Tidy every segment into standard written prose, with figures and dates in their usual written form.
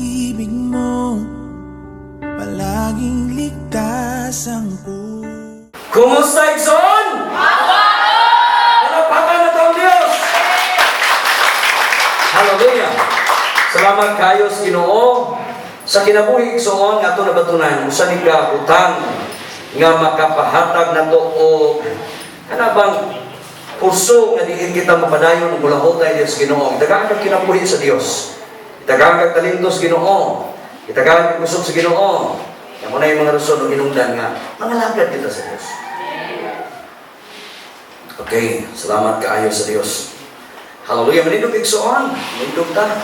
pag-ibig mo, palaging ligtas ang puso. Kumusta, Igsoon? Palapakan na taong Diyos! Hallelujah! Salamat kayo sa Ginoo. Sa kinabuhi, Igsoon, nga ito nabatunan, usa ni ka utang nga makapahatag na to o ano bang kurso nga diin kita mapadayon ng bulahotay Diyos Ginoo. Itagaan kang kinabuhi sa Diyos. Itagaan kang talento sa Ginoo. Itagaan kang kusog sa Ginoo. Yan mo na yung mga rason ng hinungdan nga mangalagad kita sa Diyos. Okay, salamat kaayo sa Diyos. Hallelujah, manindog Igsoon. Manindog ta.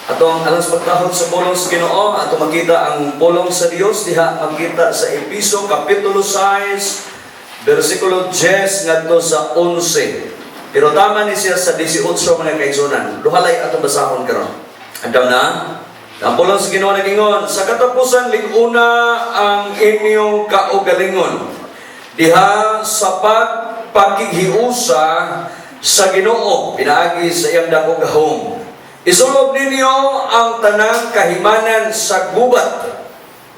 Atong alas pagtahod sa pulong sa Ginoo, ato makita ang pulong sa Dios diha makita sa Episo kapitulo 6 versikulo 10 ngadto sa 11. Pero tama ni siya sa 18 mga kaigsunan. Duhalay ato basahon karon. Andam na. Ang pulong sa Ginoo nagingon, sa katapusan liguna ang inyong kaugalingon diha sa pagpakighiusa sa Ginoo pinaagi sa iyang dakong gahom. Isulob ninyo ang tanang kahimanan sa gubat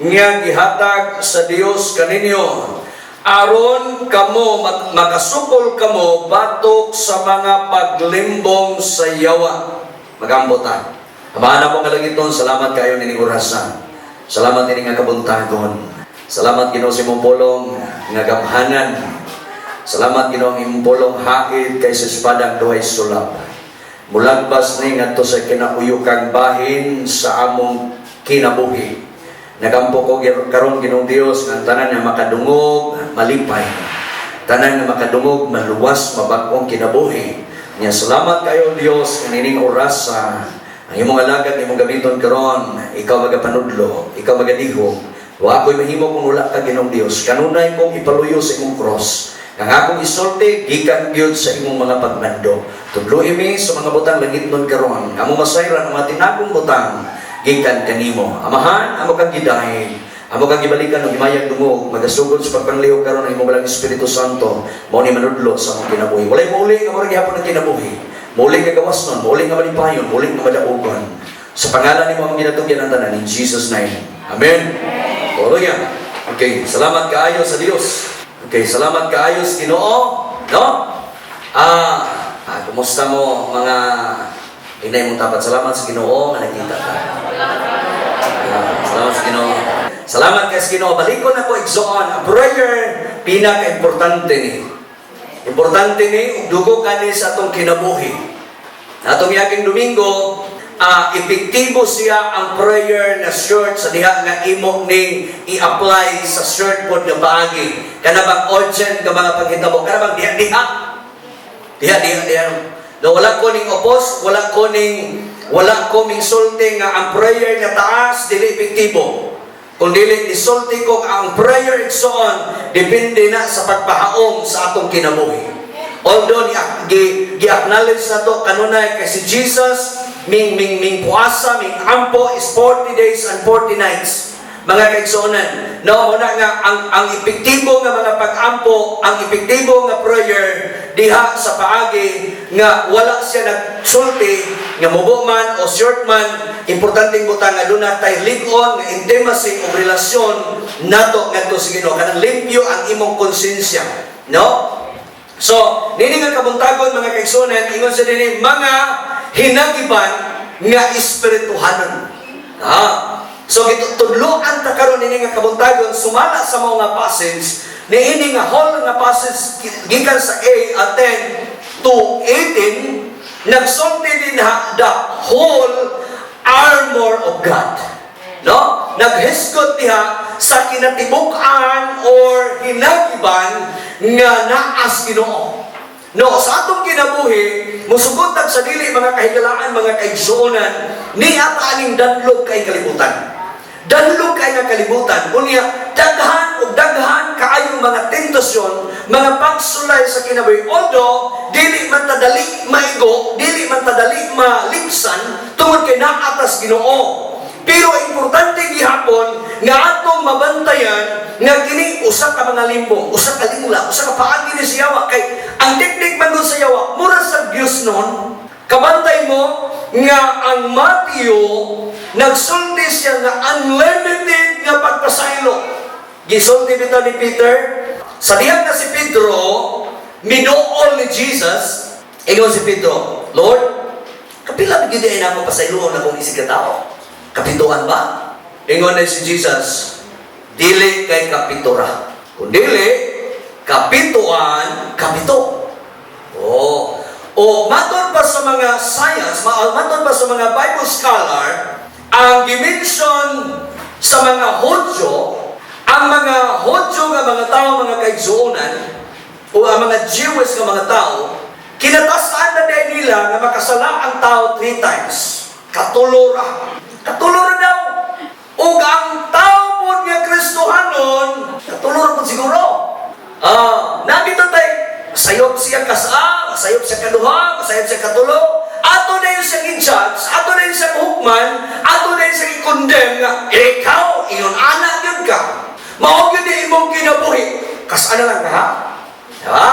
nga gihatag sa Dios kaninyo aron kamo makasukol kamo batok sa mga paglimbong sa yawa. Magambotan. Amahan ako nga langiton, salamat kayo nining orasan. Salamat nining nga kabuntagon. Salamat Ginoo sa imong pulong nga gamhanan. Salamat Ginoo ang imong pulong haid kay sa espadang duhay sulab. Mulagbas ni ngadto sa kinakuyukang bahin sa among kinabuhi. Nagampo ko karon Ginoong Dios nga tanan nga makadungog malipay. Tanan nga makadungog maluwas mabag-ong kinabuhi. Nya salamat kayo Dios kanining orasa. Ang imong alagad imong gamiton karon, ikaw magapanudlo, ikaw magadihog. Wa ako'y mahimo kung wala ka Ginoong Dios. Kanunay kong ipaluyo sa imong cross. Ang akong isulti, gikan gyud sa imong mga pagmando. Tudloy mi sa mga butang langit nun karon. Amo masayran ang mga tinagong butang, gikan kanimo. Amahan, amo kang gidahin. Amo kang gibalikan ng himayang dungog, magasugod sa pagpangliho karon ang imong balang Espiritu Santo. Mao ni manudlo sa among kinabuhi. Walay mauli nga murag gihapon ang kinabuhi. Mauli nga gawas nun, mauli nga malipayon, mauli nga madaugon. Sa pangalan ni mo ang ginatugyan ang tanan in Jesus' name. Amen. Hallelujah. Okay, salamat kaayo sa Dios. Okay, salamat kaayo sa Ginoo, no? Kumusta mo mga inay mong tapat? Salamat sa Ginoo nga nakita ka. Salamat sa Ginoo. Salamat kay sa Ginoo. Balikon ako Igsoon. A prayer pinaka-importante ni. Importante ni dugo kani sa atong kinabuhi. Atong yaking Domingo, epektibo siya ang prayer na short sa diha nga imo ning i-apply sa short pod nga paagi. Kana bang urgent nga mga paghitabo? Kana bang diha. No, wala ko ning opos, wala ko ming sulti nga ang prayer nga taas dili epektibo. Kung dili isulti ko ang prayer Igsoon, depende na sa pagpahaom sa atong kinabuhi. Although gi-acknowledge na to kanunay kay si Jesus ming puasa, ming ampo is 40 days and 40 nights. Mga kaigsuonan, no, muna nga ang epektibo nga mga pag-ampo, ang epektibo nga prayer diha sa paagi nga wala siya nagsulti nga mubo man o short man, importanteng butang nga doon natay lig-on nga intimacy o relasyon nato ngadto sa Ginoo kanang limpyo ang imong konsensya, no? So, nini nga kabuntagon mga kaigsuonan, ingon sa dinhi mga hinagiban nga espirituhanon. So tudloan ta karon ini nga kabuntagon sumala sa mga passage niini nga whole nga passage gikan sa A 10 to 18 nagsulti din the whole armor of God. No? Naghisgot diha sa kinatibuk-an or hinagiban nga naas Ginoo. No, sa atong kinabuhi, musugotag sa dili mga kahigalaan, mga kaigsuonan, ni ata aning dadlog kay kalibutan. Dadlog kay nga kalibutan. Unya, daghan kaayong mga tentasyon, mga pagsulay sa kinabuhi. Although, dili man tadali maigo, dili man tadali maligsan, tungod kay naatas Ginoo. Pero importante gihapon nga atong mabantayan nga kini usa ka mga limbong, usa ka lingla, usa ka paagi ni siyawa kay ang teknik man sa yawa mura sa Dios noon. Kabantay mo nga ang Mateo nagsulti siya nga unlimited nga pagpasaylo. Gisulti bitaw ni Peter, sa dihang na si Pedro, minuol ni Jesus, ingon si Pedro, Lord, kapila bigyan na ako pasayloon na kung isig katao? Kapituan ba? Ingon na si Jesus, dili kay kapitura. Kung dili, kapituan, kapito. Oh. O matod pa sa mga science, matod pa sa mga Bible scholar, ang dimension sa mga Hodyo, ang mga Hodyo nga mga tao, mga kaigsuonan, o ang mga Jewish nga mga tao, kinatasaan na din nila na makasala ang tao 3 times. Katulora. Katulora daw. O ang tao po nga Kristohanon, katulora po siguro. Nabito tayo, masayop siya kasa, masayop siya kaduha, masayop siya katulo, ato na yung siyang i-judge, ato na yung siyang hukman, ato na yung siyang i-condemn nga, ikaw, iyon anak yun ka. Maog yun na imong kinabuhi. Kasana lang ka, ha? Diba?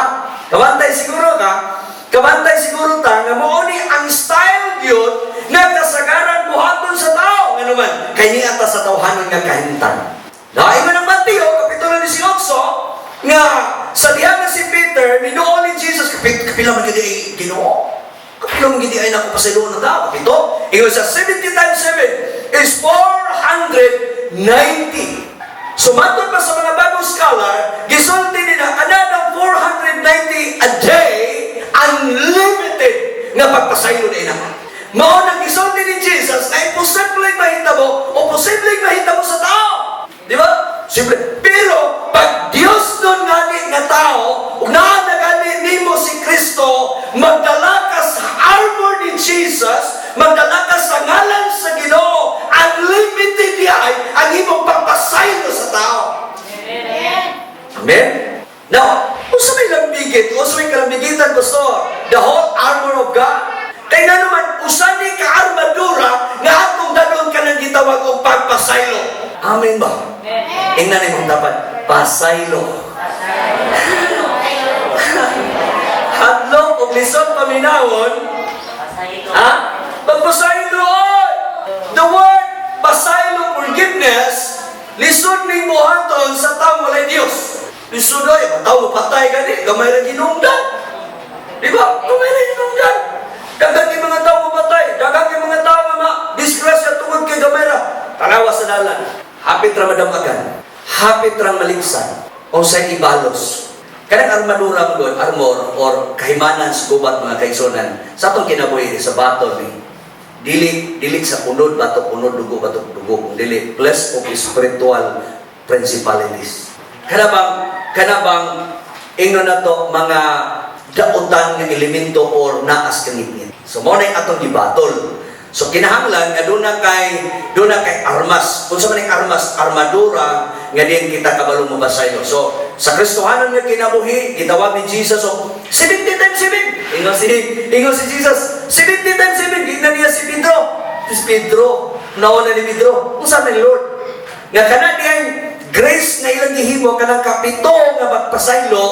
Kabantay siguro ka, kabantay siguro ta, nga mo ni ang style yun, nga kasagaran buhaton sa tao. Nga naman, kay niya ta sa tawhanon nga kahintan. Dahil mo ng Mateo, kapitulo 18, nga sa diha nga si Peter, minuol ni Jesus, kapila man gidi ay Ginoo. Kapila man gidi ay naku pasayloon na tao. Kapito, ingon sa 70 times 7 is 490. Sumatod pa sa mga Bible scholar, gisulti nila kanang 490 a day, unlimited nga pagpasaylo na ina. Mao nang gisulti ni Jesus na imposibleng mahitabo o posibleng mahitabo sa tao. Di ba? Simple. Pero pag Dios nun nga tao, ug naa na gani nimo si Kristo, magdala ka sa armor ni Jesus, magdala ka sa ngalan sa Ginoo, unlimited yahay ang imong pagpasaylo sa tao. Amen. Amen. Now, kung sa may lambigit, kung sa may kalambigitan gusto, the whole armor of God, kaya nga naman, usani ka armadura nga atong danon ka nang gitawag o pagpasaylo. Amen ba? Ingnan imong dapat, pasaylo. Hadlok o lisod paminawon, pagpasaylo. The word pasaylo, forgiveness, lisod ni buhaton sa taong walay Diyos. Lisod ay, tao patay gani, gamay ra ginungdan. Di ba? Gamay ra ginungdan. Dagang yung mga tao mapatay, dagang yung mga tao ma-disgrasya tungod kay gamay ra. Tanawa sa dalan, hapit ra madamagan, hapit ra maligsan, o sa ibalos. Kanang armadura mo armor, or kahimanan sa gubat mga kaigsunan, sa atong kinabuhi sa battle ni, dili sa unod, batok unod, dugo, batok dugo, dili, plus of spiritual principalities. Kanabang, ingno na to, mga dautan ng elemento or naas kangitngit. So, mo na yung atong gibatol. So, kinahanglan nga doon na kay armas. Kung sa maning armas, armadura, nga din kita kabalong mabasayo. So, sa Kristohanon nga kinabuhi, gitawag ni Jesus, so, 70 times 7. Ingon si Jesus, 70 times 7. Gignan niya si Pedro. Si Pedro, nauna ni Pedro. Kung saan ni Lord? Nga kanan niyang grace na ilang gihimo, kanang kapito nga magpasaylo,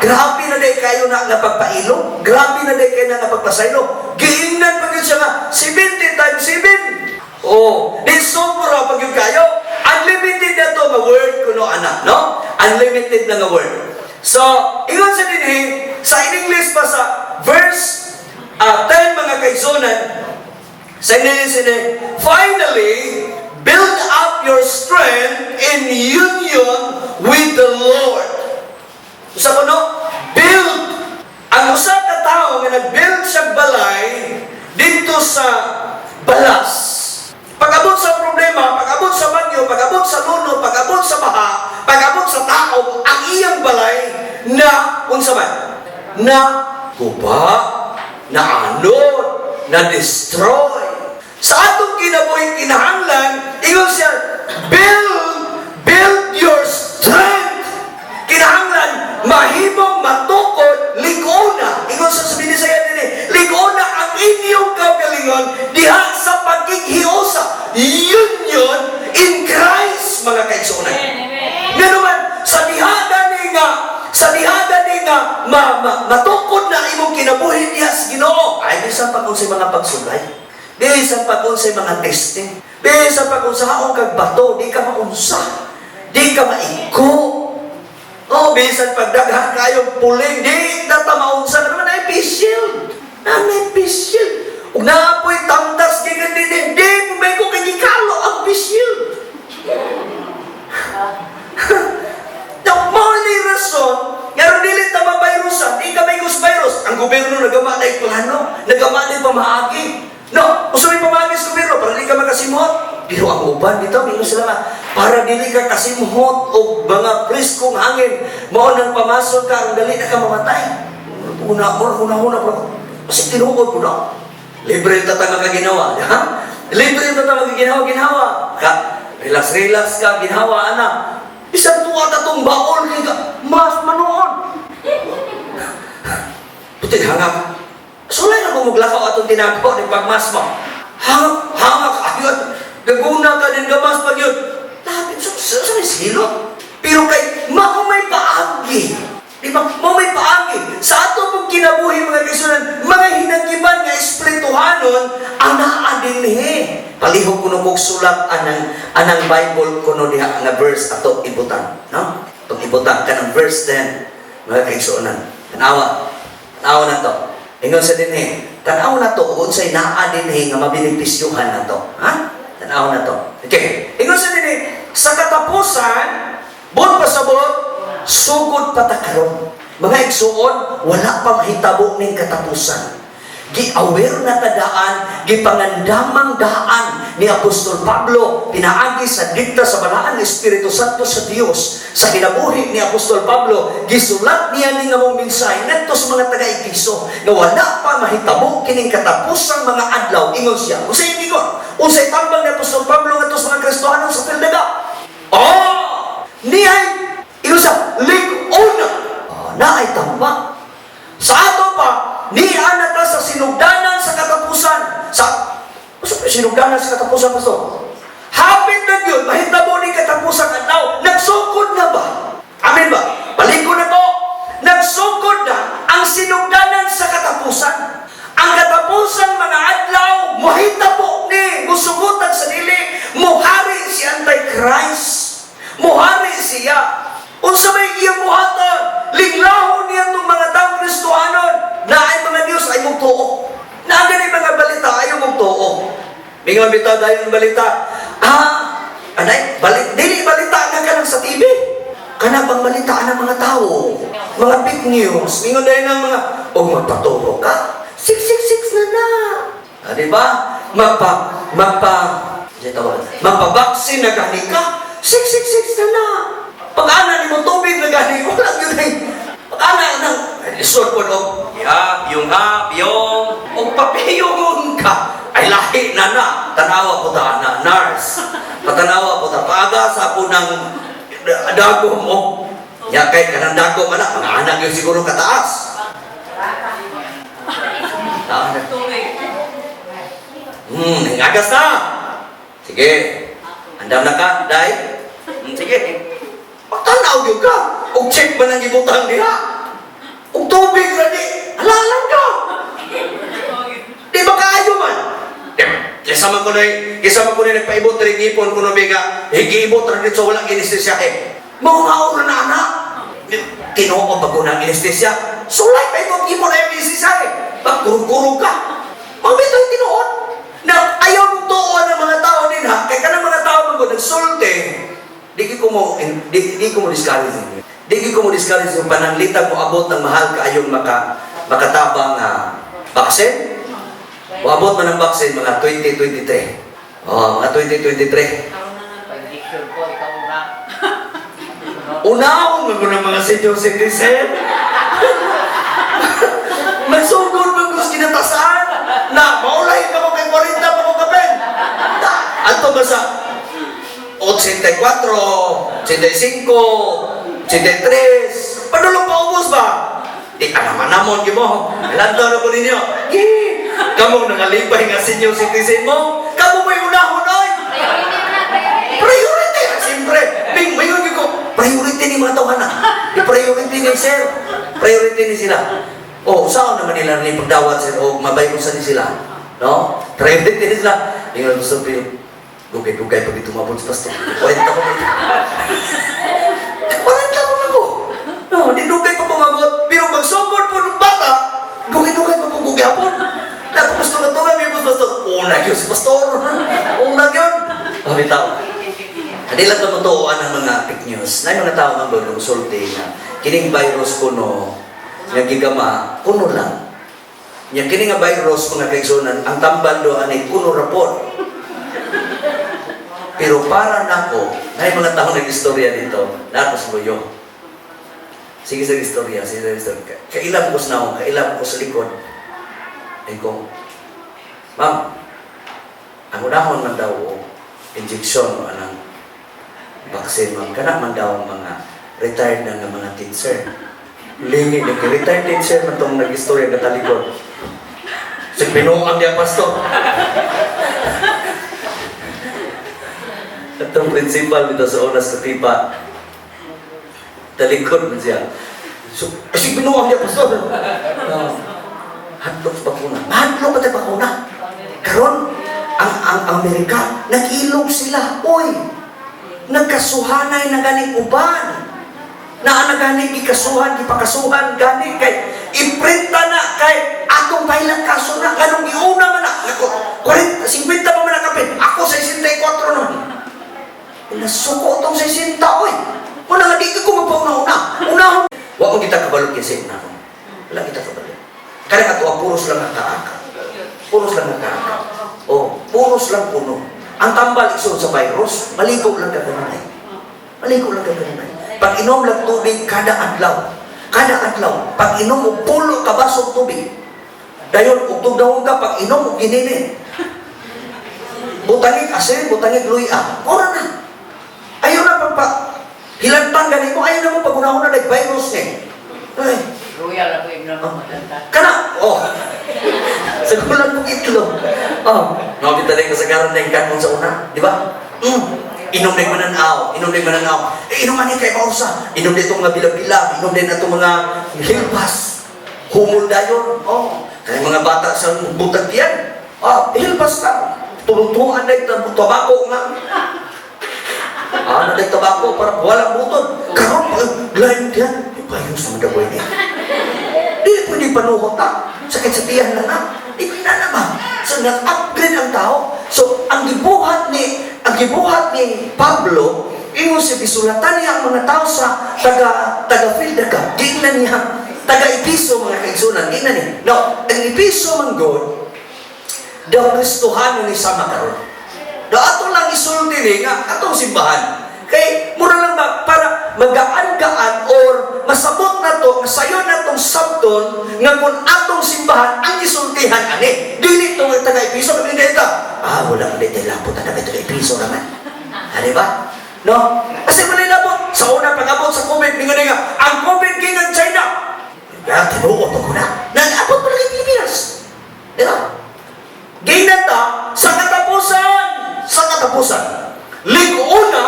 grabe na day kayo na pagpailo, grabe na day kayo na pagpasaylo. Giingnan pag yun siya nga, 70 times 7. Oh, di sobra pag yun kayo. Unlimited na to nga word kuno anak, no? Unlimited na nga word. So, ingon sa dinhi, sa in English pa sa verse 10 mga kaigsunan, sa English finally, build up your strength in union with the Lord. Sa kuno, build. Ang usa ka tao nga nag-build siya balay dito sa balas. Pag-abot sa problema, pag-abot sa bagyo, pag-abot sa lunod, pag-abot sa baha, pag-abot sa tao, ang iyang balay na, unsa man, na guba, na anod, na destroy. Sa atong kinabuhi kinahanglan, ingon siya, build your strength. Kinahanglan, mahimong matukod, ligona. Ingon sa Binisaya din, ligona ang inyong kagalingon diha sa pagkikhiusa. Union in Christ, mga kaigsunan. Nga naman, sa dihada ni nga, matukod na imong kinabuhi diha sa Ginoo. Ay, bisan pa kung sa mga pagsulay. Di sa pagkon sa mga testing. Bisa pa kung saan kag bato, di ka maunsa. Di ka maiko. Oh, bisan pagdaghan kayong puling, di data maunsa naman ay face shield. Nanay face shield. Ug naapoy tamtas gikan di may ko kay gikalo ang face shield. Now, mo ni rason, nga dili ta mabayrusan, di ka may virus. Ang gobyerno nagama na plano, nagama na pamaagi. No, gusto may pamagi sa gobyerno para di ka makasimhot. Pero ang uban dito, mingo sila nga, para dili ka kasimhot o mga preskong hangin, mao nang pamasok ka, ang dali na ka mamatay. Una, kasi tinuod ko na. Libre yung tatang ginawa. Libre yung tatang ginawa. Relax ka, ginawa, anak. Isang tuwa na itong baol, mas manoon. Putin, hangak. Sulay na kung maglakaw atong tinagawa ng pagmas mo. Hangak, ayun. Gaguna ka din gamas pag yun. Lapit, sa may silot. Pero kay, may paagi. Diba? May paagi. Sa ato pong kinabuhi mga kaisunan, mga hinagiban nga esplituhanon, ang naadinhe. Palihog ko nung sulat anang Bible ko no diha nga verse ato ibutan. No? Itong ibutan ka ng verse 10, mga kaisunan. Tanawa na to. Ingon sa dinhe, tanaw na to, kung sa'y naadinhe nga mabinipisyuhan na to. Ha? Tanaw na to. Okay. Ingon sa dinhe, sa katapusan, bon pasabot, sugod patakaron. Mga igsuon, wala pang hitabo ning katapusan. Gi-aware na tadaan, gipangandamang daan ni Apostol Pablo, pinaagi sa dikta sa balaan ng Espiritu Santo sa Dios. Sa kinabuhi ni Apostol Pablo, gisulat niya ni nga mong mensahe ngadto sa mga taga-Efeso na wala pa mahitabo kining katapusang mga adlaw. Ingon siya. Unsay ingon? Unsay tambang ni Apostol Pablo ngadto sa mga Kristohanon sa Pildaga? Niyay ingon sa lig-una. Naay tambang. Sa ato pa, niya na ta sa sinugdanan sa katapusan. Sinugdanan sa katapusan, Pastor? Hapit na yun, mahitabo ni katapusan adlaw. Nagsukod na ba? Amen ba? Paliko na po. Nagsukod na ang sinugdanan sa katapusan. Ang katapusan mga adlaw, mahitabo ni, musugutan sa dili, muhari si Antichrist. Muhari siya. Unsa may iyang buhatan, liglahon niya itong mga taong Kristohanon na ay mga Diyos ay magtuo. Na ganay mga balita ay magtuo. Mingon bitaw dahil ng balita, dili balita nga ka lang sa TV. Kana bang balita ng mga tao, mga fake news. Mingon dahil ng mga, magpaturo ka, 666 na. Diba? Magpabaksin na gani ka, 666 na. Pag-ana ni mo tubig na gani, wala yun ay. Pag-ana ng isod po no, yung papiyong ka, ay lahi na, tanawa po ta na, nurse. Patanawa po ta, paagasa po ng dago mo. Kay kanang dago man na, mga anak yung siguro kataas. Agas na. Sige, andam na ka, day. Sige. Tanaw yun ka. O check ba nang ibutang diha? O tubig na di. Halalan ka. Di ba kaayo man? Kisa man ko na nagpaibot rin ipon ko na biga. Higi-ibot rin dito walang anesthesia Mga maura na anak. Tinuo pa ko ng anesthesia. Sulay pa ibot ipon na yung anesthesia Pagkurong-kurong ka. Pagmito yung tinuon. Na ayaw mong tuon ng mga tao din ha. Kaya ka ng mga tao mo nagsulte. Di ko mo discourage. Di ko mo discourage yung pananglitan mo abot ng mahal kaayong makatabang vaksin. O abot man ng vaksin mga 2023. Mga 2023. Unahon mo ng mga senior citizen. Magsugod mo gusto kinatasan na maulay ka mo kay 40 pa mo kapen. Ato ba sa 84, 85, 83. Padulong pa ubos ba? Di ka naman namon, mo. Lantaw na po ninyo. Kamu nangalipay nga senior citizen mo. Kamu may unahon ay. Priority. Siyempre. Mayon ko. Priority ni mga tawanan. Priority ni sir. Priority ni sila. Saan naman nila rin pagdawat sir? Mabay ko sa ni sila. No? Priority ni sila. Hindi ko gusto Dugay-dugay pag itumabot sa pastor. 40 pa ba? 40 pa ako. No, di dugay pa pumabot. Pero magsugod po ng bata, dugay-dugay pa pong gugyapon. Nakapusto na ito nga, may pastor. Una yun si pastor. Una yun. Oh, bitaw. Hindi lang totooan ng mga fake news. Na yung mga tao ng doon, sulti na kining virus kuno, nga gigama, kuno lang. Yung kining nga virus, mga kaigsunan, ang tambal doon ay kuno rapor. Pero para nako, na yung mga tao nag-istorya dito, nato sa buyo. Sige sa istorya, sige sa istorya. Kailan ko sa naong, kailan ko sa likod. Ay ko, ma'am, ang unahon man daw o injection o anang vaccine, ma'am, kana man daw mga retired na nga mga teacher. Lingi, retired teacher man itong nag-istorya na talikod. Sa pinuang niya, pastor. Itong principal dito sa oras sa tipa, talikod man siya. So, kasi pinuang niya, pastor. Hadlok sa bakuna. Hadlok pa tayo bakuna. Karon, ang Amerika, nag-ilog sila. Uy, nagkasuhanay na ganing uban. Na naganing ikasuhan, ipakasuhan, ganing kay imprinta na kay atong kailang kaso na. Ganong iuna man na. 50 pa man nakapit. Ako sa 64 nun. Nasuko itong 60, oy. Muna nga, di ka kumapauna-una. Unahon. Huwag mo kita kabalog kasi unahon. Wala kita kabalog. Kaya ato, puros lang ang kaaka. Puros lang ang kaaka. O, puros lang puno. Ang tambal isun sa virus, maligo lang ka ganunay. Maligo lang ka ganunay. Pag inom lang tubig, kada adlaw. Kada adlaw. Pag inom mo, pulo ka basong tubig. Dayon, ugtog-dawon ka, pag inom mo, gininin. Butangig asin, butangig luya. Ora na. Ayaw na hilantang ganito. Ayaw na mo pag-unahon na nag-virus eh. Ay. Royal ako yung namatanda. Kana, sa gulang kong itlog. Nakapita na yung kasagaran na yung kanmon sa una. Di ba? Inom din mananaw. Inom din mananaw. Inom man kay Pausa. Inom din itong mga bilag-bilag. Inom din itong mga hilpas. Humul dayon. Kaya mga bata sa butag yan. Hilpas na. Tuluntungan na yung tabako nga. Na tabako para walang butod. Karon, lain yan. Bayos sa madaboy niya. Di pwede panuhot sakit sa tiyan na na. Di na naman. So, nag-upgrade ang tao. So, ang gibuhat ni Pablo, ingon si bisulatan niya ang mga tao sa taga-Fildaga. Di na niya. Taga-Episo, mga kaigsunan. Di na niya. No, ang Episo man God, daw Kristohano ni sama karon. Daw ato lang isulti ni nga atong simbahan. Kay mura lang ba para magaan-gaan or masabot na to, masayon na tong sabton nga kung atong simbahan ang isultihan ani. Dili to nga taga-Episo kami dito. Wala ka dito lapot na taga-Episo naman. Di ba? No? Kasi malilabot sa una pag-abot sa COVID, nga nga, ang COVID king ang China. Tinuot ko na. Nag-abot pa lang yung Pilipinas. Di ba? Ginata sa katapusan. Liguna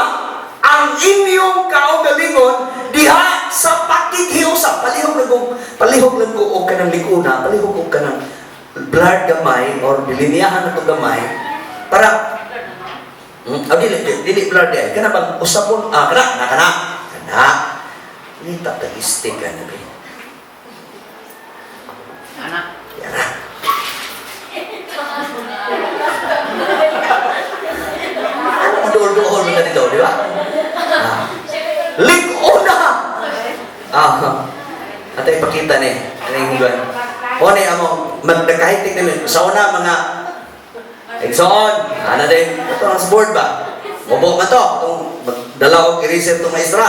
ang inyong kaugalingon diha sa pakighiusap. Palihog lang ko o ka ng liguna, palihog o ka ng blood gamay or biliniyahan na ito gamay para dili blood ay kana bang usapon kana ni tatagistik ka na ba Anak. Yara. Dool-dool na dito, di ba? Liguna! At ipakita ni, ano yung hugan? O ni, magdakahitik nila. Sa una, mga Exxon, din? Ito ang board ba? Mubo ka to. Dala ko i-reset itong maestra.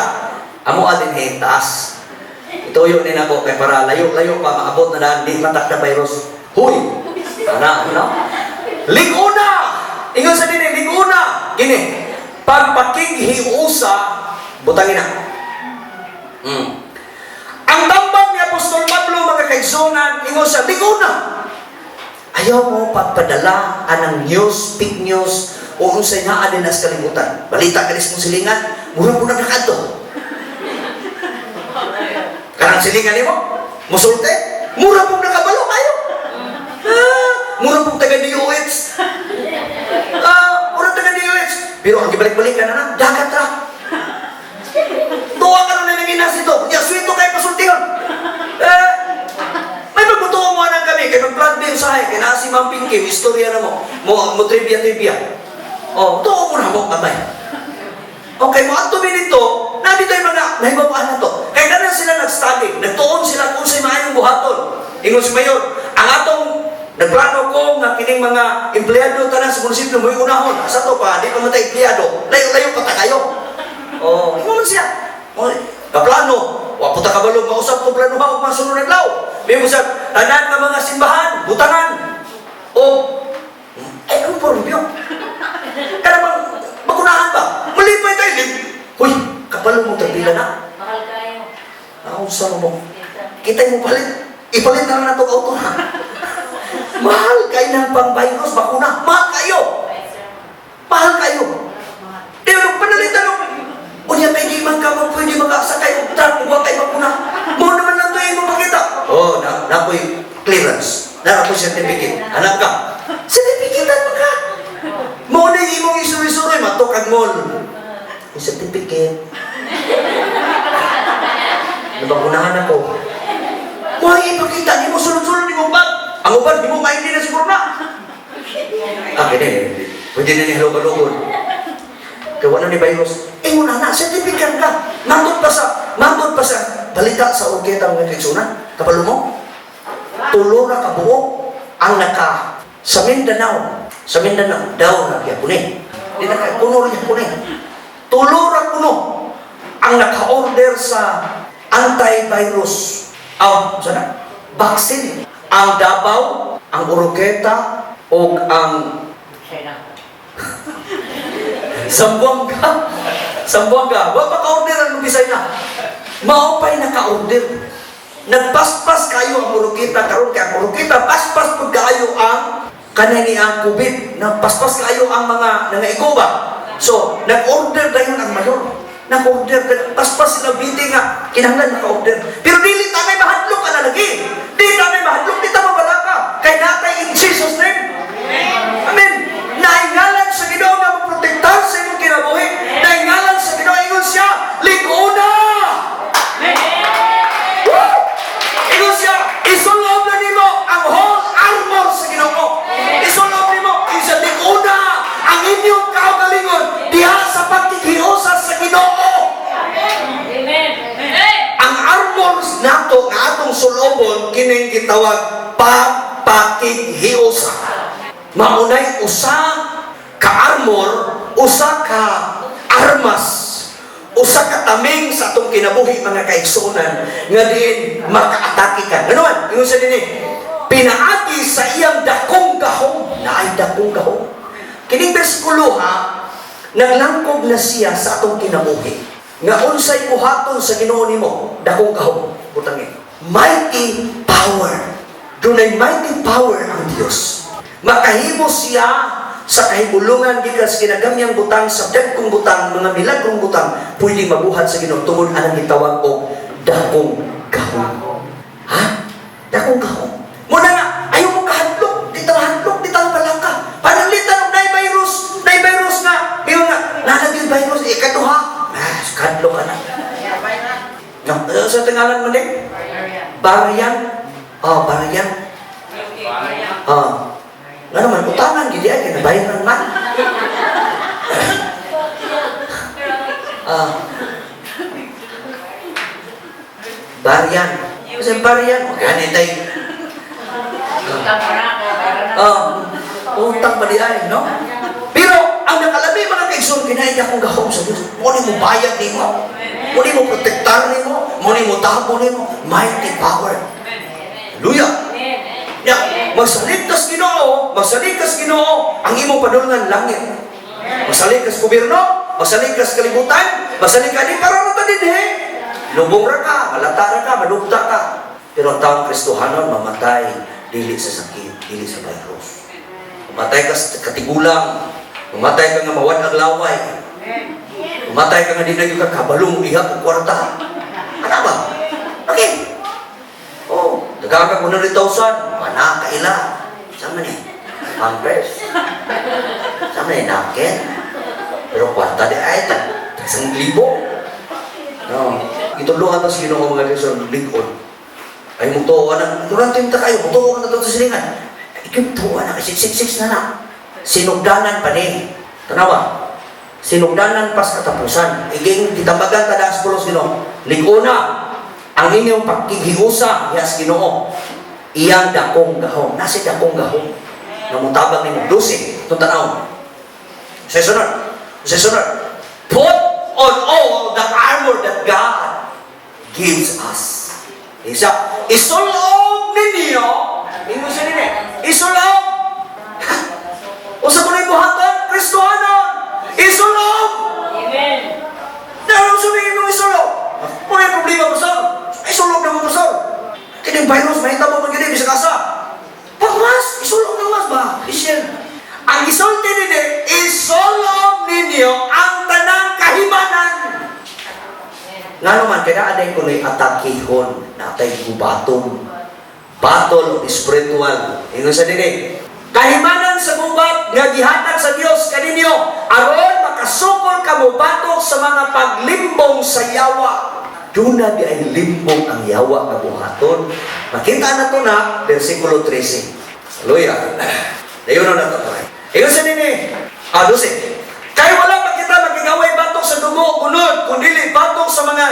Amo atin taas. Ituyo ni nako kay para layo-layo pa maabot na daan, di matak na virus. Huy! Ano? Liguna! Ingon sa dini, liguna! Gini, pagpakighiusa, butangin na. Ang tambang ni Apostol Pablo, mga kaigsunan, ingon sa liguna. Ayaw mo pagpadala anang news, fake news, o kung sa inaan din as kalimutan. Balita kalis mong silingan, mura mo na nakato. Karang silingan mo, musulte, mura mong nakabalo kayo. Mura mong taga-DOH. Mura taga-DOH. Pero ang gibalik-balikan na dagat ra. Tuwa ka na nanginas ito. Ya, swito kayo pasultiyon. May magbutuo mo na kami. Kaya mag-plan din sa kaya na si Ma'am Pinky, istorya na mo. Mo trivia. Oh, tuwa mo na mo kamay. Okay, mo ato dito, nabi tayo mga nahibabaan na to. Kaya ganun sila nag-study. Nagtuon sila kung sa'y maayong buhaton. Ingon si Mayor, ang atong nagplano ko nga kining mga empleyado tanan sa munisipyo mo unahon. Asa to pa, di pa matay empleyado. Layo-layo pa ta kayo. Oh, ingon siya. Oh, kaplano. Wa puta ka balog mausap ko plano ha ug masunod naglaw. May usap tanan nga mga simbahan, butangan. Ano po rubyo? Kada bang bakunahan ba? Malipay tayo din. Huy, kapalo mo tagpila na. Mahal kayo. Sa mo. Kita mo palit. Ipalit na lang na itong auto na. Mahal kayo ng pang-virus, bakuna. Mahal kayo. Mahal kayo. Pero panalitan mo. O yan, may gimang ka mo pwede mag-asakay o truck, huwag kayo bakuna. Mo naman lang ito yung mapakita. Na ako'y clearance. Na ako'y certificate. Anak ka. Certificate mo ka. Mo na yung imong isuri-suri, matukag mo. Yung certificate. Nabakunahan ako. Why, ipakita, di mo sunod-sunod, di mo bag. Ang ubad, di mo maindi na siguro na. Kaya pwede na ni halog-halogod. Kaya wala ni virus. Muna na, certificate ka. Mangod pa sa balita sa orketa mga kaigsunan. Kapalo mo, tulo na kabuo ang naka sa Mindanao, daw na kaya punin. Di na kaya puno rin punin. Tulo na puno ang naka-order sa antivirus. Sana? Vaccine. Ang Davao, ang Oroqueta, o ang Zamboanga. Wag pa ka-order ang Bisaya na. Maupay naka-order. Nagpaspas kayo ang Oroqueta karon kay ang Oroqueta paspas pud kayo ang kanani ang COVID. Nagpaspas kayo ang mga nangaigoba. So, nag-order dayon ang mayor. Nag-order, paspas sila biting nga, kinahanglan naka-order. Pero dili tanay mahadlok ka na lagi. Dili tanay mahadlok, di tama bala ka. Kay natay in Jesus' name. Amen. Naingalan sa Ginoo nga maprotektahan sa imong kinabuhi. Naingalan sa Ginoo, ingon siya, liguna! Ingon siya, isulob na nimo ang whole armor sa Ginoo. Isulob nimo, isa liguna ang inyong kaugalingon diha sa pagkikiusa sa Ginoo. Ang armors nato nga atong sulobon kining gitawag pagpakighiusa. Maunay usa ka armor, usa ka armas, usa ka taming sa atong kinabuhi mga kaigsunan nga diin makaatake ka. Ano man? Ingon sa dinhi, pinaagi sa iyang dakong gahom, naay dakong gahom. Kining bersikulo naglangkob na siya sa atong kinabuhi. Nga unsay buhaton sa Ginoo nimo, dakong gahom. Butangin. Mighty power. Dunay mighty power ang Dios. Makahimo siya sa kahibulungan gikan sa kinagamyang butang, sa dagkong butang, mga milagrong butang, pwede mabuhat sa Ginoo tungod anang gitawag og dakong gahom. Dakong gahom. Muna nga, ayaw mo kahadlok, di tayo palaka. Panalitan og nay virus nga. Pero nga, nanagil virus, katuha. Kadlo ka na. No, sa tingalan mo din? Barian. Barian. Nga naman, utangan, gidi ay, kinabayaran man. Barian. Kasi barian, ganit ay. Utang pa di ay, no? Pero, ang nakalabi mga kaigsoon, kinaida akong gahom sa Diyos. Muni mo bayad ni mo. Muni mo protektar ni mo. Muni mo tapo ni mo. Mighty power. Hallelujah. Magsaligtas Ginoo, ang imong padulngan langit. Magsaligtas gobyerno, magsaligtas kalibutan, magsaligtas ni karon ta dinhi. Lubong ra ka, malata ra ka, madugta ka. Pero ang taong Kristohanon mamatay dili sa sakit, dili sa virus. Mamatay ka sa katigulang, mamatay ka nga mawad ang laway. Mamatay ka nga di na yung kakabalong ihap o kwarta. Ano ba? Okay. Nagkakag 100,000, mana kaila. Sama ni? Pampers. Sama ni napkin. Pero kwarta di ay ito. 1,000. No. Itulungan to sa Ginoo mga Kristiyan, ligon. Ay mo tuwa na, murang tinta kayo, mo tuwa na ito sa silingan. Ikaw tuwa na, kasi 6 na na. Sinugdanan pa ni. Tanawa, sinugdanan pas katapusan. Iging ditambagan kada sa pulos Ginoo. Liguna, ang inyong pagkihiusa, yes Ginoo. Iyang dakong gahong. Nasi dakong gahong. Namutabang ni mo. 12. Itong tanaw. Sa sunod. Put on all the armor that God gives us. Isa, isulog ninyo. Ino siya nini. Isulog. O sa kunay buhatan, Kristohanon. Isulog. Amen. Naroon sabihin mo isulog. Kung may problema, Pastor, isulog na mo, Pastor. Kining virus, mahita mo mag-inib sa kasa. Pagmas, isulog na mas ba? Isyan. Ang isulti ninyo, isulog ninyo ang tanang kahimanan. Nga naman, kaya aday ko na'y atakihon na atay gubatong. Battle of spiritual. Ingon sa dinig. Kahimanan sa gubat nga gihatag sa Dios kaninyo aron makasukol kamo batok sa mga paglimbong sa yawa. Duna di ay limbong ang yawa nga buhaton. Makita na to na versikulo 13. Hallelujah. Dayon na to. Ingon sa dinig. 12. Kaya wala pa kita magigaway batok sa dugo unod kundi batok sa mga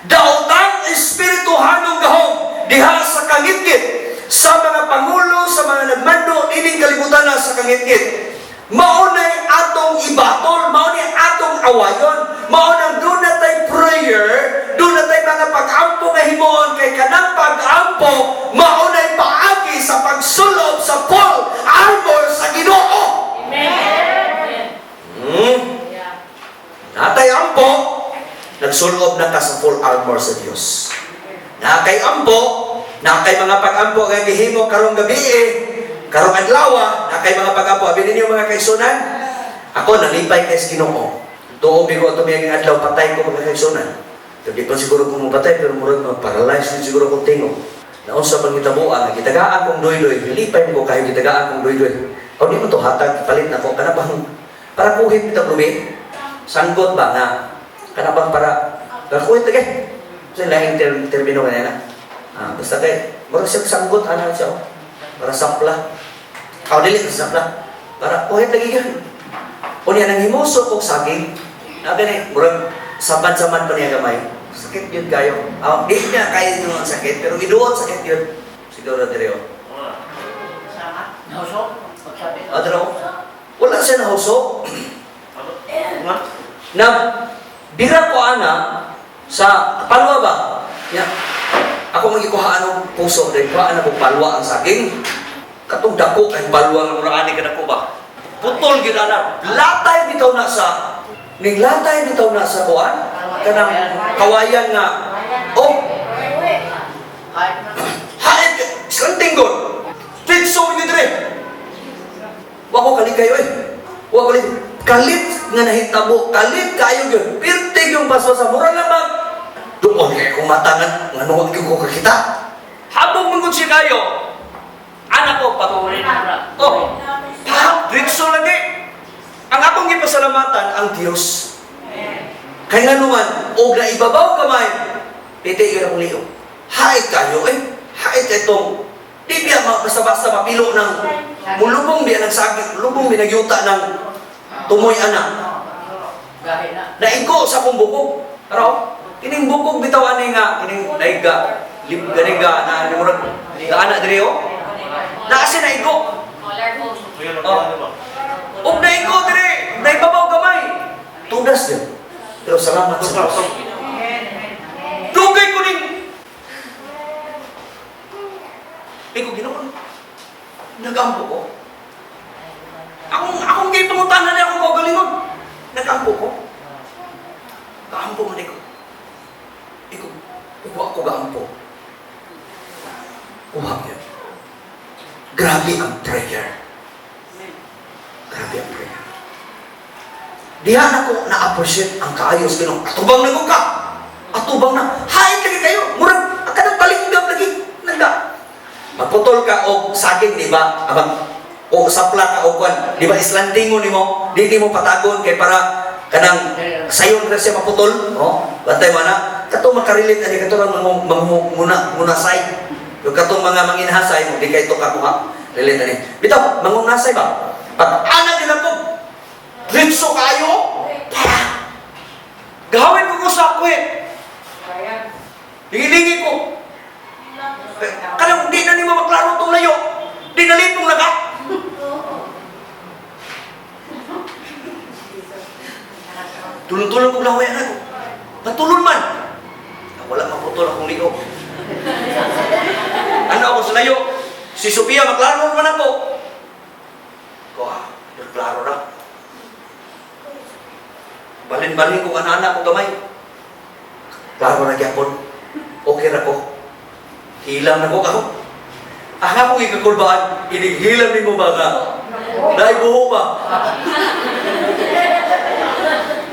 daotang espirituhanong gahom diha sa kangitgit sa mga pangulo, sa mga nagmando ining kalibutan na sa kangitgit. Maunay atong ibatol, maunay atong awayon, maunang doon na tayo prayer, doon na tayo mga pag-ampo nga himuon kay kanang pag-ampo, maunay paagi sa pagsulob sa full armor sa Ginoo. Amen. Natay ampo, nagsulob na ka sa full armor sa Diyos. Nakay ampo, nakay mga pag-ampo nga gihimo karong gabi karong adlaw, nakay mga pag-ampo. Abi ninyo mga kaigsunan, ako nalipay kay sa Ginoo. Tuo bigo ato miyang adlaw patay ko mga kaigsunan. Di pa siguro kung mapatay, pero murag ma-paralyze din siguro kung tingog. Naon sa pangitabuan, gitagaan kong doy-doy, nilipay ko kayo gitagaan kong doy-doy. O di mo to hatag, palit na ko, kanabang para kuhit kita lumi. Sanggot ba nga? Kanabang para kuhit lagi. Kasi lahing termino kanina. Basta kay, murag siya sanggot, ano siya, para sapla. O dili ka sapla. Para kuhit lagi yan. O niya, nang himuso kong saging, nabi murag saban-saban pa niya gamay. Sakit yun kayo. Di niya kaya nyo ang sakit, pero iduot sakit yun. Siguro direo. Sama. Nausok. Pagsabi. Adro, wala siya nahuso. Na bira ko ana sa palwa ba? Ya. Ako magikuhaan ng puso dahil kuhaan ako palwa ang saging. Katong dako kay palwa ng muraan ka dako ba? Putol gid ana. Latay bitaw na sa ning latay bitaw na sa kuan. Kanang kawayan nga. Oh, Kahit na. haid santing god. Fixo ni dire. Wa ko kali kayo Wa ko kalit nga nahitabo, kalit kayo gyud. Pirtig yung basbasa mura lamang. Doon kay kung matangan ngano ko kakita. Habang mangod si kayo. Anak ko patuloy na. Oh. Fixo lagi. Ang akong gipasalamatan ang Dios. Kaya nga naman, o na ibabaw kamay, piti yun akong liyo. Hait kayo hait itong, di biya basta-basta mapilo ng, mulubong biya ng sakit, lubong biya nagyuta ng tumoy anak. Gahit na. Naigo sa akong bukog. Araw, kining bukog bitawan ni nga, kining naiga, ganiga, na nimurag, anak diriyo, naasi naigo. O naigo diri, naibabaw kamay. Tudas din. Pero salamat sa Diyos. Dugay ko ning ko ginawa. Nagampo ko. Akong gay pangutanan niya akong kaugalingon. Nagampo ko. Gaampo man ko. Ikaw ako gaampo. Uwag yan. Grabe ang prayer. Grabe ang prayer. Diyan ako na-appreciate ang kaayos Ginoo. Atubang na ko ka. Atubang na. Hain lagi kayo. Murag, akadang palinggap lagi. Nagda. Magputol ka o saging, di ba? Abang, o sapla ka o kwan. Di ba islandingon ni mo? Di mo patagon kay para kanang sayon na siya maputol, bantay mo na, katong makarilit, ani katong mangunasay, yung katong mga manginhasay, hindi kayo ito kakuha, rilit ani. Bitaw, mangunasay ba? Pag anak nila po, ritso kayo, gawin ko sa akwit, lingi ko, kanang di na ni maklaro itong layo, di na litong laga. Tulong-tulong ko lang ako. Patulon man. Wala maputol akong liyo. Ano ako sa layo? Si Sophia, maklaro naman ako. Klaro na. Balin-balin ko ang anak ko gamay. Klaro na gyapon. Okay na ko. Hilang na ko ako. Aha kong ikakulbaan, inihilang ni mo ba ka? Dahil buho ba?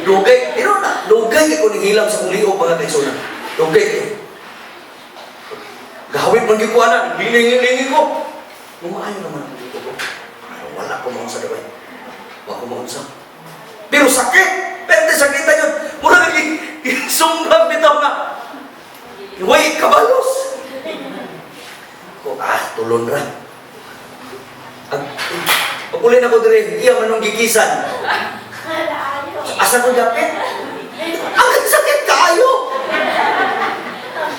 Dugay, pero na, dugay ko nihilang sa kong liog mga kaisuna. Dugay. Gawin man ko anak, hilingi ko. Umaayon naman ang dito ko. Wala ko maunsa dabay. Wala ko maunsa. Pero sakit! Pero sakit na yun. Mura sumbang bitaw na. Huwag kabalos. Tulon ra. Pagulin ako dire, iya manong gikisan. Asa ko dapit? Ang sakit kaayo.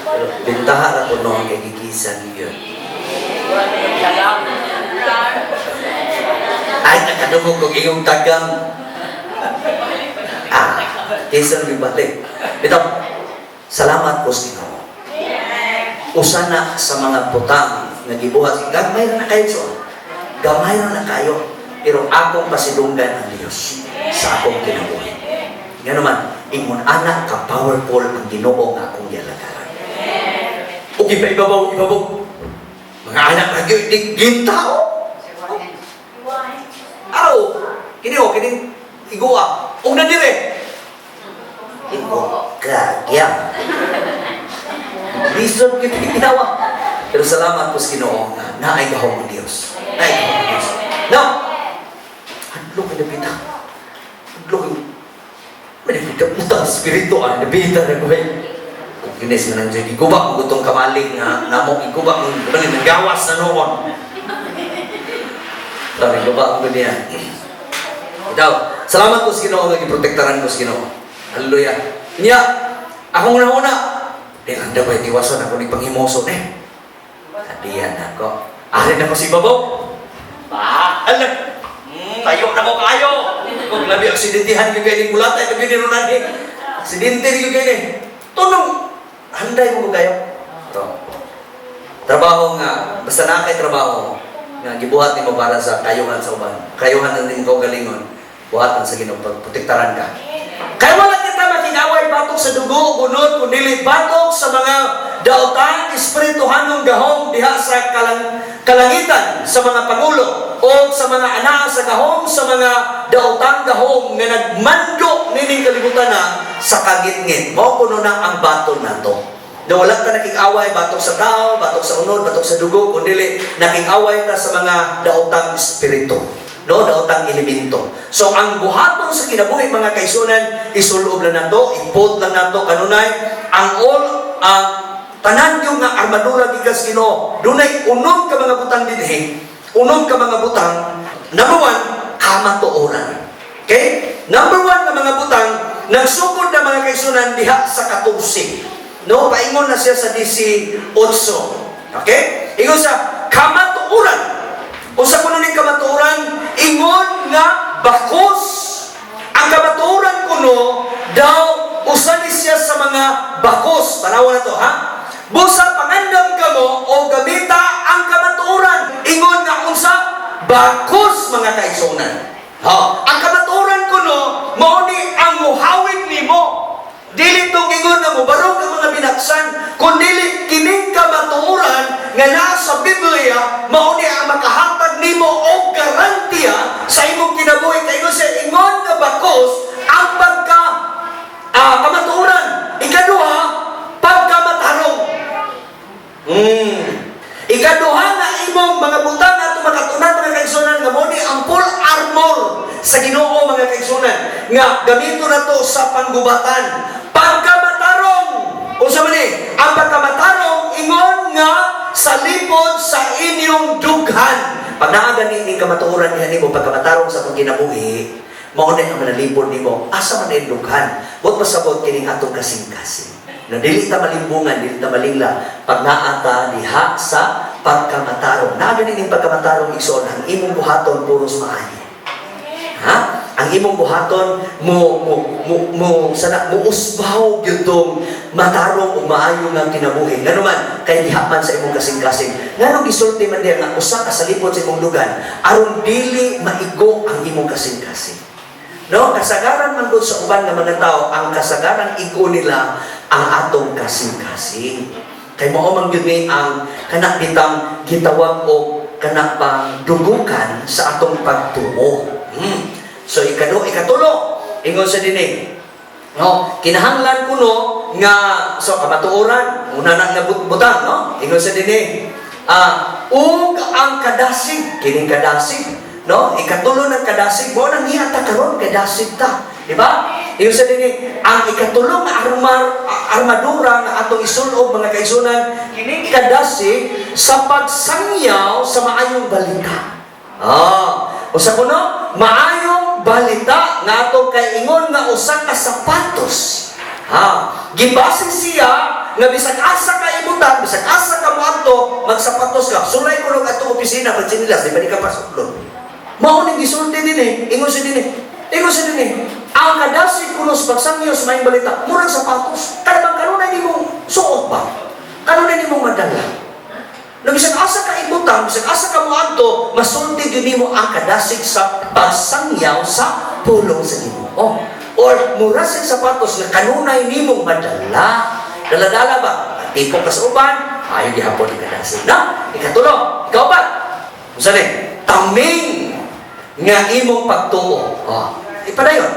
Pero bintahan ako noong kay gikisan yun. Ay, nakadungog kong iyong tagang. Kisan may balik. Ito, salamat po sa Ginoo. Usana sa mga butang na gibuhat. Gamay na kayo so. Gamay na kayo. Pero akong pasidunggan ang Diyos sa akong kinabuhi. Nga naman, ingon anak ka powerful ang Ginoo nga akong yalagaran. O ibabaw. Mga anak na gintao. Araw, kini igua. O nadire. Igo kagya. Reason kita ginawa. Pero salamat po sa Ginoo na naay gahom ang Diyos. Naay gahom ang Diyos. Now, hadlo ka nabita. Hadlo ka. Manibita puta, spiritual, nabita na ko eh. Kung kinis na nang dyan, igubak mo itong kamaling na namok, igubak mo, nagawas na noon. Sabi, igubak mo niya. Itaw, salamat po sa Ginoo, naging-protektaran ko sa Ginoo. Hallelujah. Niya, akong una-una, ang dabay tiwasan ako ni panghimoso eh. Hadiyan ako. Arin ako si Babaw. Bahala. Tayo na ko kayo. Kung labi aksidentihan yung kayo ni Mulatay, kung yun nilunan eh. Aksidente yung kayo eh. Tunong, handay mo ko kayo. Ito. Trabaho nga, basta na kay trabaho, nga gibuhat ni mo para sa kayuhan sa uban. Kayuhan na din ko galingon. Buhatan sa Ginoo, pagprotektaran ka. Kaya wala kita makingaway batok sa dugo, gunod, kundili batok sa mga daotang espirituhanong gahom diha sa kalangitan sa mga pangulo o sa mga anak sa gahom sa mga daotang gahom nga nagmando nining kalibutan na sa kagitngit. Mao kuno na ang baton nato. Na wala ta nakikaway batok sa tao, batok sa unod, batok sa dugo, kundi nakikaway ta sa mga daotang espiritu. No, daotang elemento. So, ang buhaton sa kinabuhi, mga kaisunan, isulob lang nato, ipot lang nato, kanunay, ang tanan yung nga armadura gikas Ginoo. Dunay unom ka mga butang dinhi, unom ka mga butang. Number 1, kamatuoran. Okay? Number 1 na mga butang, nagsugod na mga kaisunan diha sa 14. No, paingon na siya sa 18. Okay? Ingon sa kamatuoran. Usa kuno ning kamatuoran, ingon nga bakos. Ang kamatuoran kuno daw usa ni siya sa mga bakos. Tanawa na to, ha? Busa pangandam kamo o gamita ang kamatuoran. Ingon nga unsa? Bakos, mga kaigsunan. Ang kamatuoran kuno mao ni ang muhawid nimo. Dili tong ingon na mo barog ang mga binaksan, kundi kining kamatuoran nga nasa Biblia mao ni ang makahatag nimo og garantiya sa imong kinabuhi. Kay siya ingon nga bakos ang pagka kamatuoran. Ikaduha, pagkamatarong. Ikaduha na imong mga butang ato makatunan mga kaigsunan nga mo ni ang full armor sa Ginoo, mga kaigsunan. nga gamito na to sa panggubatan. Pagkamatarong, unsa man ni? Ang pagkamatarong ingon nga sa lipod sa inyong dughan. Pag naaga ni kamatuoran niya nimo pagkamatarong sa atong kinabuhi, mao na ang manalipod nimo. Asa man ang dughan? Wa pasabot kining atong kasing-kasing. Na dili ta malimbungan, dili ta malingla pag naata diha sa pagkamatarong. Naaga ni pagkamatarong igsoon ang imong buhaton puros maayo. Ha? Ang imong buhaton mo usbaw gyud tong matarong ug maayo nga kinabuhi. Ngano man kay diha man sa imong kasing-kasing. Ngano gisulti man diha nga usa ka sa lipod sa imong dugan aron dili maigo ang imong kasing-kasing. No, kasagaran man gud sa uban nga mga tao, ang kasagaran igo nila ang atong kasing-kasing. Kay mao man gyud ni ang kana bitang gitawag og kana pang dugukan sa atong pagtuo. So ikatulo ingon sa dinig. No, kinahanglan kuno nga so kamatuoran una na nga butang, no? Ingon sa dinig. Ug ang kadasig, kining kadasig, no? Ikatulo ng kadasig mo nang hiyata karon kadasig ta, di ba? Ingon sa dinig, ang ikatulo nga armadura nga atong isulob mga kaigsunan, kining kadasig sa pagsangyaw sa maayong balita. Usa kuno maayong balita nga ato kay ingon nga usa ka sapatos. Gibasig siya nga bisag asa ka ibutan, bisag asa ka moadto, magsapatos ka. Sulay kuno ato opisina pag sinilas, di ba di ka pasok. Mao ning gisulti dinhi, ingon sa dinhi. Ang kadasig kuno sa pagsangyo sa maayong balita, murag sapatos. Kanunay nimo suot ba? Kanunay nimo madala. Bisag asa ka ibutang, bisag asa ka moadto, masulti gyud nimo ang kadasig sa pagsangyaw sa pulong sa imo. Or mura sa sapatos na kanunay nimong madala. Dala-dala ba? Tipo ka sa uban, ayaw gihapon ang kadasig. Na? Ikatulo, ikaw ba? Unsa ni? Taming nga imong pagtuo. Ipadayon.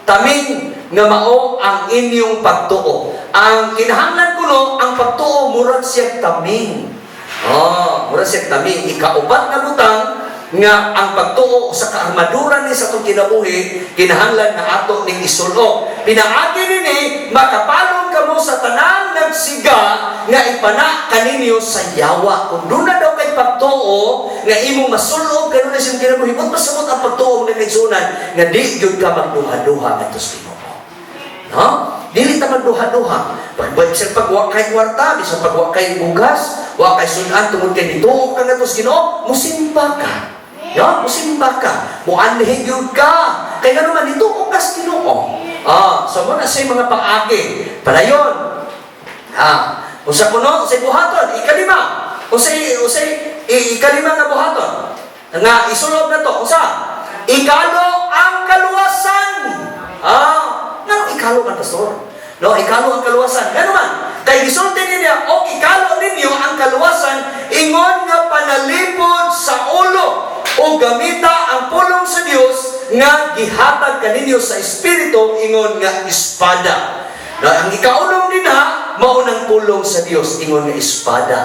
Taming nga mao ang inyong pagtuo. Ang kinahanglan kuno ang pagtuo murag siya taming. Mura siya taming. Ikaupat na butang nga ang pagtuo sa kaarmadura ni sa itong kinabuhi, kinahanglan na ato ning isulo. Pinaagi nini, makapalong ka mo sa tanang nagsiga nga ipana kaninyo sa yawa. Kung doon na daw kay pagtuo, nga imong masulog, ganun na siyang kinabuhi, ba't masamot ang pagtuo ng kaigsunan, nga di yun ka magduha-duha at Ginoo. No? Dili ta magduha-duha. Bisag pagwa kay kwarta, bisag pagwa kay bugas, wa kay sunan tungod kay dituo ka nga tos Ginoo, musimba ka. Ya, musimba ka. Muanhig yun ka. Kaya nga naman, ito ukas Ginoo. So muna sa mga pang-agi. Palayon. Usa kuno, usay buhaton. Ikalima. Ikalima na buhaton. Nga, isulob na to. Usa. Ikalo ang kaluwasan. Nga, ikalo man, pastor. No, ikalo ang kaluwasan. Nga naman, kay gisulti niya, ikalo ninyo ang kaluwasan, ingon nga panalipod sa ulo. O gamita ang pulong sa Dios nga gihatag kaninyo sa espiritu ingon nga espada. Ang ikaulong nina mao nang pulong sa Dios ingon nga espada.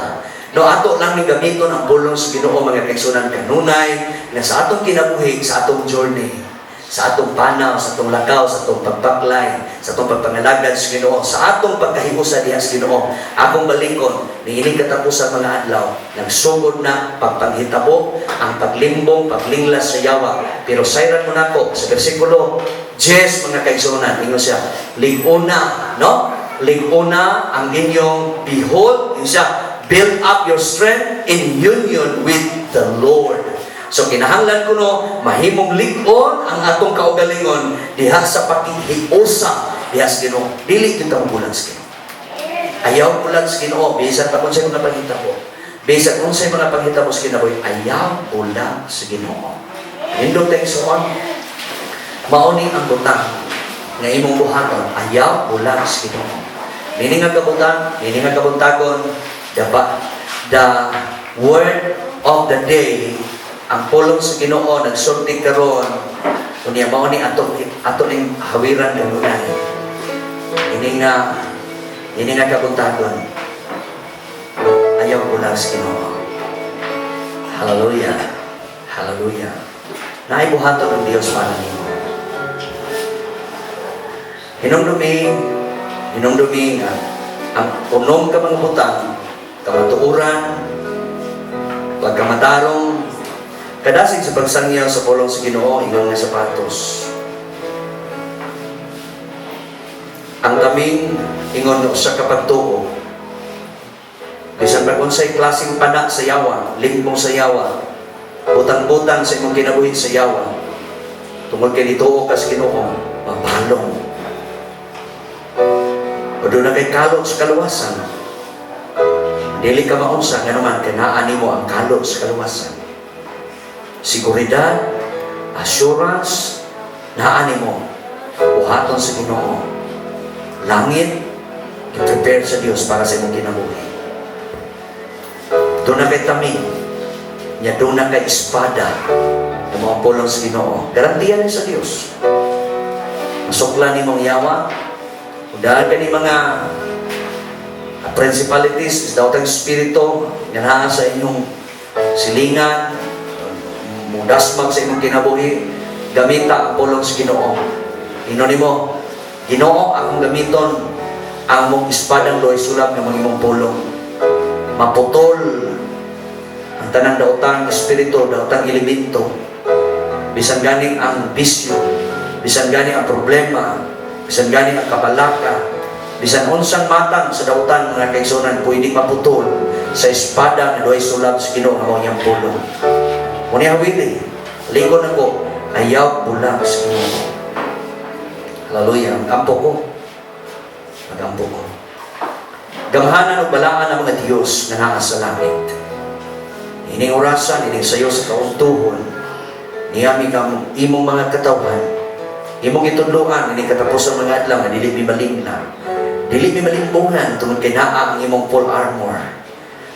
Ato lang ni gamiton ang pulong sa Ginoo mga kaigsunan kanunay nga sa atong kinabuhi, sa atong journey, sa atong panaw, sa atong lakaw, sa atong pagpaklay, sa atong pagpangalagad sa Ginoo, sa atong pagkahiusa diha sa Ginoo. Akong balingkon, niining katapusan mga adlaw, nagsugod na pagpanghitabo, ang paglimbong, paglinglas sa yawa. Pero sayran mo nako sa bersikulo 10 mga kaigsunan, ingon siya, liguna, no? Liguna ang inyong behold, ingon siya, build up your strength in union with the Lord. So kinahanglan kuno mahimong lig-on ang atong kaugalingon diha sa pakihiusa diha sa Ginoo. Dili kita bulag sa Ginoo. Ayaw bulag sa Ginoo bisan pa unsay mga panghitabo. Bisan unsay mga panghitabo sa kinabuhi, ayaw bulag sa Ginoo. Hindot tayong suon. Mauni ang butang nga imong buhaton, ayaw bulag sa Ginoo. Nini nga kabutan, nini nga kabuntagon, the word of the day. Ang pulong sa Ginoo nagsulti karon unya mao ni ato ning hawiran kanunay. Ini nga kabuntagon. Ayaw bulag sa Ginoo. Hallelujah. Hallelujah. Naay buhaton ng Dios para nimo. hinumdumi nga ang unom ka mga butang, kamatuuran, pagkamatarong, kadasig sa pagsangyaw sa pulong sa Ginoo, ingon nga sapatos. Ang kaming ingon nga usa ka pagtuo. Bisan pa kung sa'y klaseng pana sa yawa, limbong sa yawa, butang-butang sa imong kinabuhi sa yawa, tungkol kay dituo ka sa Ginoo, mabalong. O doon na kay kalot sa kaluwasan. Dili ka maunsa nga naman kanaan mo ang kalot sa kaluwasan. Seguridad, assurance, naan mo buhaton sa Ginoo. Langit, i-prepare sa Dios para sa imong kinabuhi. Doon na kay tamin, niya doon na kay espada, ng mga pulong sa Ginoo. Garantiyan sa Dios. Masukla ni mong yawa, dahil ka ni mga principalities, daw tayong spirito, nga sa inyong silingan, mudasmag sa inyong kinabuhi, gamita ang pulong sa Ginoo. Inoni mo, Ginoo, akong gamiton ang mong espadang loy sulab ng mga imong pulong. Maputol ang tanang daotang espiritu, daotang elemento. Bisan ganing ang bisyo, bisan ganing ang problema, bisan ganing ang kabalaka, bisan unsang matang sa dautan mga kaigsunan, pwede maputol sa espada na loy sulab sa Ginoo nga iyang pulong. Muni hawili, lingon ako, ayaw bulag sa Ginoo. Hallelujah. Magampo ko. Gamhanan o balaan ng mga Diyos na naa sa langit. Ining orasan, ining sayo sa kauntuhon, niyami kang imong mga katawan, imong itudluan, ining katapos ang mga adlaw, na dili mimalingla. Dili mimalimbungan, tungod kay naa ang imong full armor.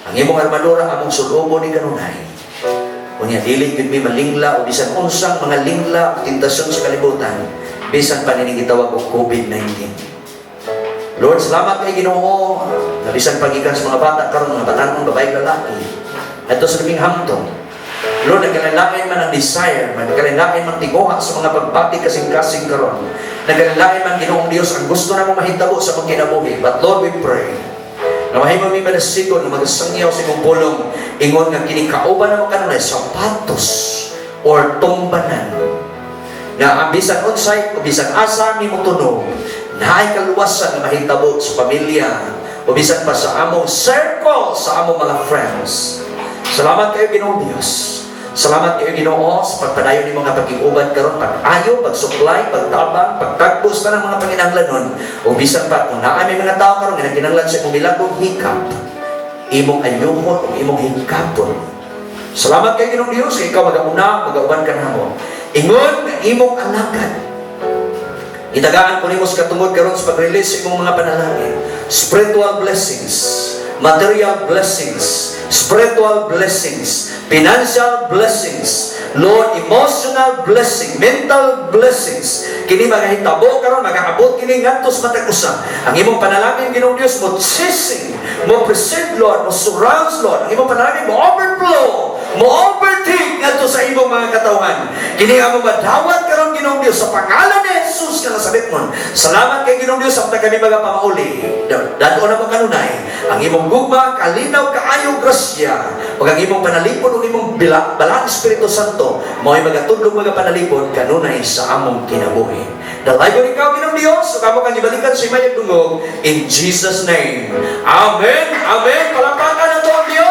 Ang imong armadura, among sulubo ni kanunay. Kunya, dili yun mimalingla, o bisan unsang mga lingla o tentasyon sa kalibutan, bisan pa nining gitawag og COVID-19. Lord, salamat kay Ginoo na bisan pagikan sa mga bata karon, mga batanon, babae, lalaki, adto sa labing hamtong. Lord, nagkalain man ang desire, nagkalain man tiguha sa mga pagpati kasing-kasing karon. Nagkalain man Ginoong Dios ang gusto na mong mahitabo sa mga kinabuhi. But Lord, we pray na mahimo mi manasigon na magasangyaw sa imong pulong, ingon nga kini kauban na kanunay sapatos or tumbanan, na ang bisan unsay o bisan asa nimo tunog, naay kaluwasan na mahitabo sa pamilya o bisan pa sa among circle, sa among mga friends. Salamat kayo Ginoong Dios. Salamat kayo Ginoo sa pagpadayon ni mga pag-iuban karon, pag-ayo, pag-supply, pagtabang, pagtagbos na ng mga panginahanglanon, o bisan pa kung naa may mga tao karon nga nagkinahanglan sa imong milagro hikap, imong ayuhon o imong hikapon. Salamat kayo Ginoong Dios, kay ikaw magauna, magauban ka namo. Ingon nga imong alagad. Itagaan ko nimo sa katungod karon sa pag-release imong mga panalangin. Spiritual blessings, material blessings, spiritual blessings, financial blessings, Lord, emotional blessing, mental blessings. Kini magahitabo karon, magaabot kini ngadto sa matag usa. Ang imong panalangin Ginoong Dios mo chasing, mo present Lord, mo surrounds Lord. Ang imong panalangin mo overflow, mo overtake ngadto sa imong mga katawhan. Kini amo madawat karon Ginoong Dios sa pangalan ni Jesus nga nasabit mo. Salamat kay Ginoong Dios sa kami mga pamauli. Dato na mo kanunay ang imong gugma, kalinaw kaayo grasya, pag ang imong panalipod ug imong balang Espiritu Santo mao'y magatudlong mga panalipod kanunay sa among kinabuhi. Dalagon ikaw Ginoong Dios, ug amo kang ibalikan sa imayag dungog in Jesus name. Amen. Amen. Palakpakan nato ang Dios.